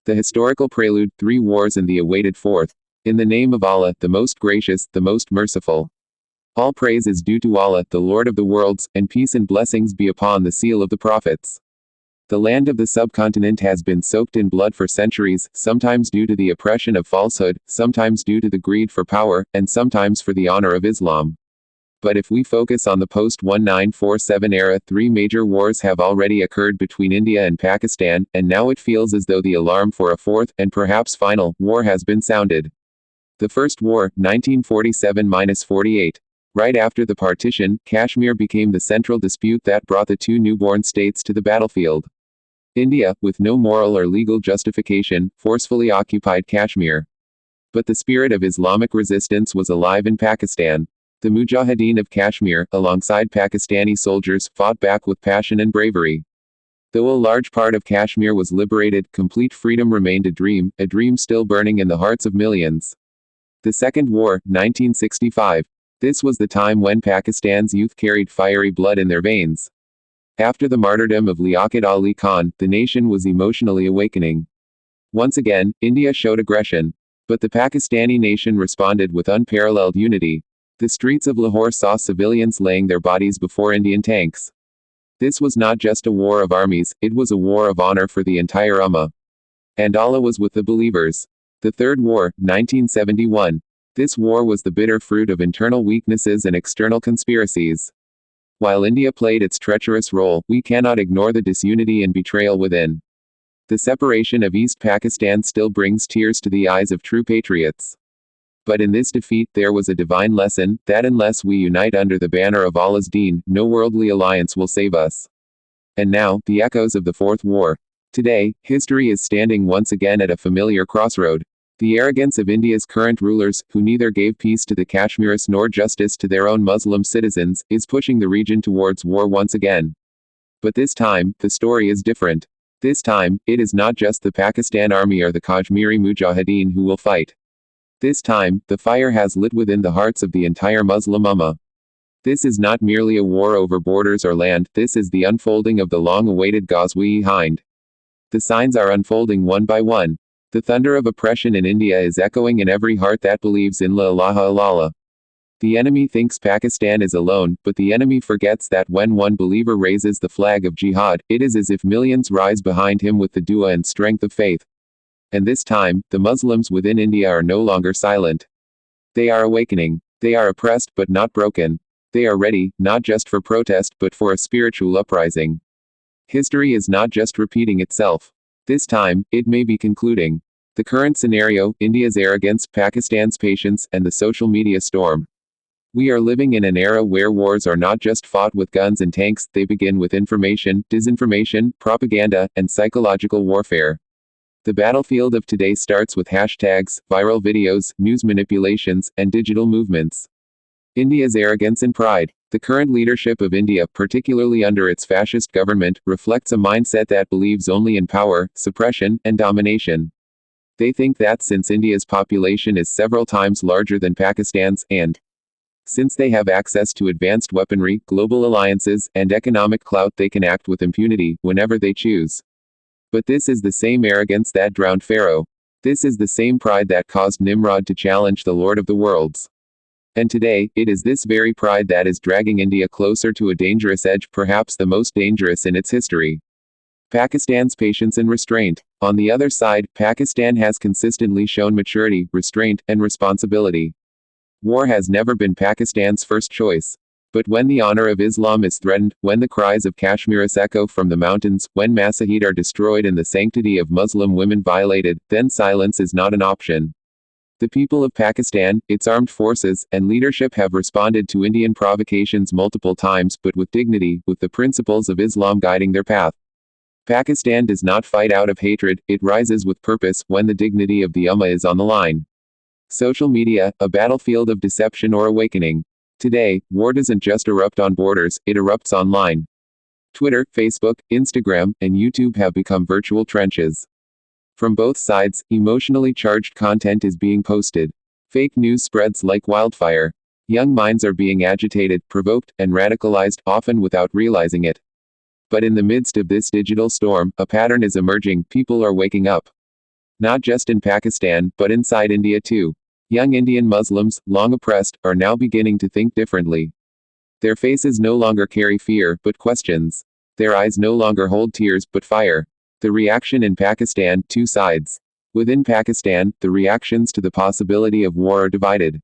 The historical prelude, 3 wars and the awaited 4th. In the name of Allah, the most gracious, the most merciful. All praise is due to Allah, the Lord of the worlds, and peace and blessings be upon the seal of the prophets. The land of the subcontinent has been soaked in blood for centuries, sometimes due to the oppression of falsehood, sometimes due to the greed for power, and sometimes for the honor of Islam. But if we focus on the post-1947 era, 3 major wars have already occurred between India and Pakistan, and now it feels as though the alarm for a 4th, and perhaps final, war has been sounded. The First War, 1947–48. Right after the partition, Kashmir became the central dispute that brought the 2 newborn states to the battlefield. India, with no moral or legal justification, forcefully occupied Kashmir. But the spirit of Islamic resistance was alive in Pakistan. The Mujahideen of Kashmir, alongside Pakistani soldiers, fought back with passion and bravery. Though a large part of Kashmir was liberated, complete freedom remained a dream still burning in the hearts of millions. The Second War, 1965. This was the time when Pakistan's youth carried fiery blood in their veins. After the martyrdom of Liaquat Ali Khan, the nation was emotionally awakening. Once again, India showed aggression. But the Pakistani nation responded with unparalleled unity. The streets of Lahore saw civilians laying their bodies before Indian tanks. This was not just a war of armies, it was a war of honor for the entire Ummah. And Allah was with the believers. The Third War, 1971. This war was the bitter fruit of internal weaknesses and external conspiracies. While India played its treacherous role, we cannot ignore the disunity and betrayal within. The separation of East Pakistan still brings tears to the eyes of true patriots. But in this defeat, there was a divine lesson, that unless we unite under the banner of Allah's Deen, no worldly alliance will save us. And now, the echoes of the Fourth War. Today, history is standing once again at a familiar crossroad. The arrogance of India's current rulers, who neither gave peace to the Kashmiris nor justice to their own Muslim citizens, is pushing the region towards war once again. But this time, the story is different. This time, it is not just the Pakistan army or the Kashmiri Mujahideen who will fight. This time, the fire has lit within the hearts of the entire Muslim Ummah. This is not merely a war over borders or land, this is the unfolding of the long-awaited Ghazwa-e-Hind. The signs are unfolding one by one. The thunder of oppression in India is echoing in every heart that believes in La ilaha illallah. The enemy thinks Pakistan is alone, but the enemy forgets that when one believer raises the flag of jihad, it is as if millions rise behind him with the dua and strength of faith. And this time, the Muslims within India are no longer silent. They are awakening. They are oppressed but not broken. They are ready, not just for protest but for a spiritual uprising. History is not just repeating itself. This time, it may be concluding. The current scenario, India's arrogance, Pakistan's patience, and the social media storm. We are living in an era where wars are not just fought with guns and tanks, they begin with information, disinformation, propaganda, and psychological warfare. The battlefield of today starts with hashtags, viral videos, news manipulations, and digital movements. India's arrogance and pride. The current leadership of India, particularly under its fascist government, reflects a mindset that believes only in power, suppression, and domination. They think that since India's population is several times larger than Pakistan's, and since they have access to advanced weaponry, global alliances, and economic clout, they can act with impunity, whenever they choose. But this is the same arrogance that drowned Pharaoh. This is the same pride that caused Nimrod to challenge the Lord of the worlds. And today, it is this very pride that is dragging India closer to a dangerous edge, perhaps the most dangerous in its history. Pakistan's patience and restraint. On the other side, Pakistan has consistently shown maturity, restraint, and responsibility. War has never been Pakistan's first choice. But when the honor of Islam is threatened, when the cries of Kashmiris echo from the mountains, when Masajid are destroyed and the sanctity of Muslim women violated, then silence is not an option. The people of Pakistan, its armed forces, and leadership have responded to Indian provocations multiple times, but with dignity, with the principles of Islam guiding their path. Pakistan does not fight out of hatred, it rises with purpose, when the dignity of the Ummah is on the line. Social media, a battlefield of deception or awakening. Today, war doesn't just erupt on borders, it erupts online. Twitter, Facebook, Instagram, and YouTube have become virtual trenches. From both sides, emotionally charged content is being posted. Fake news spreads like wildfire. Young minds are being agitated, provoked, and radicalized, often without realizing it. But in the midst of this digital storm, a pattern is emerging, people are waking up. Not just in Pakistan, but inside India too. Young Indian Muslims, long oppressed, are now beginning to think differently. Their faces no longer carry fear, but questions. Their eyes no longer hold tears, but fire. The reaction in Pakistan, two sides. Within Pakistan, the reactions to the possibility of war are divided.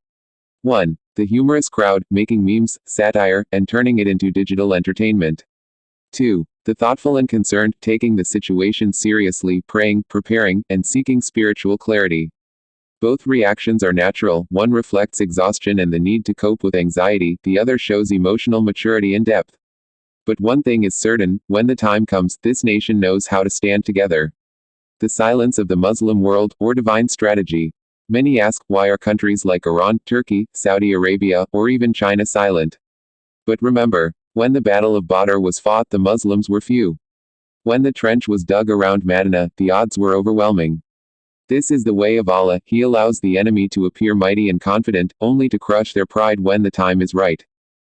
1. The humorous crowd, making memes, satire, and turning it into digital entertainment. 2. The thoughtful and concerned, taking the situation seriously, praying, preparing, and seeking spiritual clarity. Both reactions are natural, one reflects exhaustion and the need to cope with anxiety, the other shows emotional maturity and depth. But one thing is certain, when the time comes, this nation knows how to stand together. The silence of the Muslim world, or divine strategy. Many ask, why are countries like Iran, Turkey, Saudi Arabia, or even China silent? But remember, when the Battle of Badr was fought, the Muslims were few. When the trench was dug around Medina, the odds were overwhelming. This is the way of Allah, He allows the enemy to appear mighty and confident, only to crush their pride when the time is right.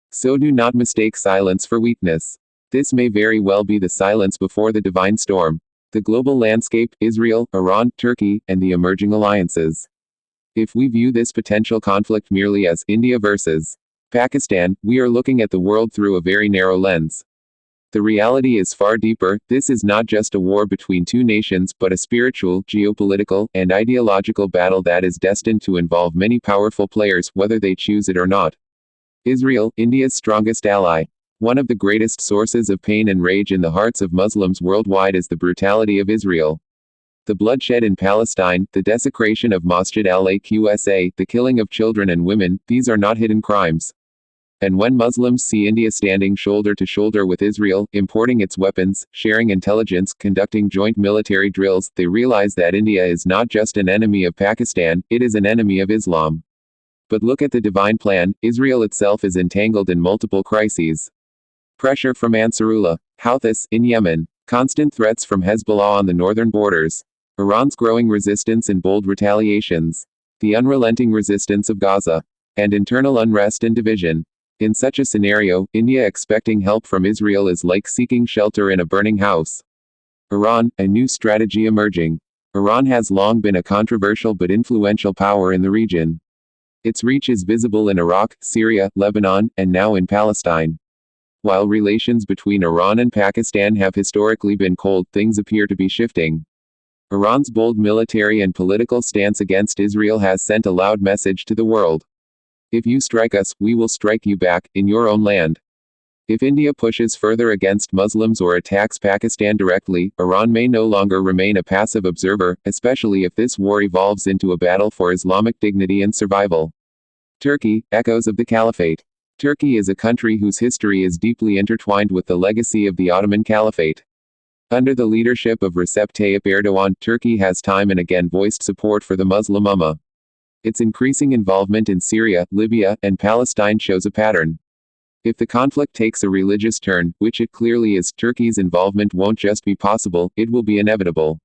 So do not mistake silence for weakness. This may very well be the silence before the divine storm. The global landscape, Israel, Iran, Turkey, and the emerging alliances. If we view this potential conflict merely as India versus Pakistan, we are looking at the world through a very narrow lens. The reality is far deeper. This is not just a war between two nations, but a spiritual, geopolitical, and ideological battle that is destined to involve many powerful players, whether they choose it or not. Israel, India's strongest ally. One of the greatest sources of pain and rage in the hearts of Muslims worldwide is the brutality of Israel. The bloodshed in Palestine, the desecration of Masjid al-Aqsa, the killing of children and women, these are not hidden crimes. And when Muslims see India standing shoulder to shoulder with Israel, importing its weapons, sharing intelligence, conducting joint military drills, they realize that India is not just an enemy of Pakistan, it is an enemy of Islam. But look at the divine plan. Israel itself is entangled in multiple crises. Pressure from Ansarullah Houthis in Yemen. Constant threats from Hezbollah on the northern borders. Iran's growing resistance and bold retaliations. The unrelenting resistance of Gaza. And internal unrest and division. In such a scenario, India expecting help from Israel is like seeking shelter in a burning house. Iran, a new strategy emerging. Iran has long been a controversial but influential power in the region. Its reach is visible in Iraq, Syria, Lebanon, and now in Palestine. While relations between Iran and Pakistan have historically been cold, things appear to be shifting. Iran's bold military and political stance against Israel has sent a loud message to the world. If you strike us, we will strike you back, in your own land. If India pushes further against Muslims or attacks Pakistan directly, Iran may no longer remain a passive observer, especially if this war evolves into a battle for Islamic dignity and survival. Turkey, echoes of the Caliphate. Turkey is a country whose history is deeply intertwined with the legacy of the Ottoman Caliphate. Under the leadership of Recep Tayyip Erdogan, Turkey has time and again voiced support for the Muslim Ummah. Its increasing involvement in Syria, Libya, and Palestine shows a pattern. If the conflict takes a religious turn, which it clearly is, Turkey's involvement won't just be possible, it will be inevitable.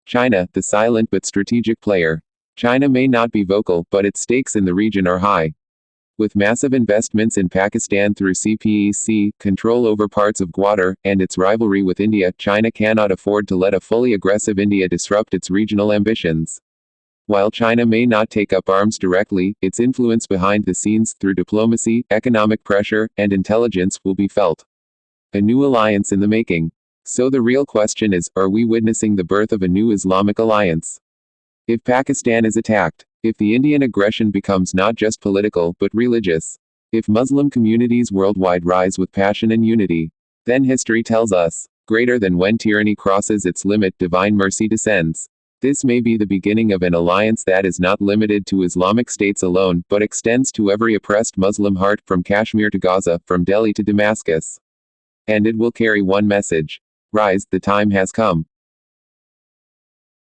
China, the silent but strategic player. China may not be vocal, but its stakes in the region are high. With massive investments in Pakistan through CPEC, control over parts of Gwadar, and its rivalry with India, China cannot afford to let a fully aggressive India disrupt its regional ambitions. While China may not take up arms directly, its influence behind the scenes, through diplomacy, economic pressure, and intelligence, will be felt. A new alliance in the making. So the real question is, are we witnessing the birth of a new Islamic alliance? If Pakistan is attacked, if the Indian aggression becomes not just political, but religious, if Muslim communities worldwide rise with passion and unity, then history tells us, greater than when tyranny crosses its limit, divine mercy descends. This may be the beginning of an alliance that is not limited to Islamic states alone, but extends to every oppressed Muslim heart, from Kashmir to Gaza, from Delhi to Damascus. And it will carry one message. Rise, the time has come.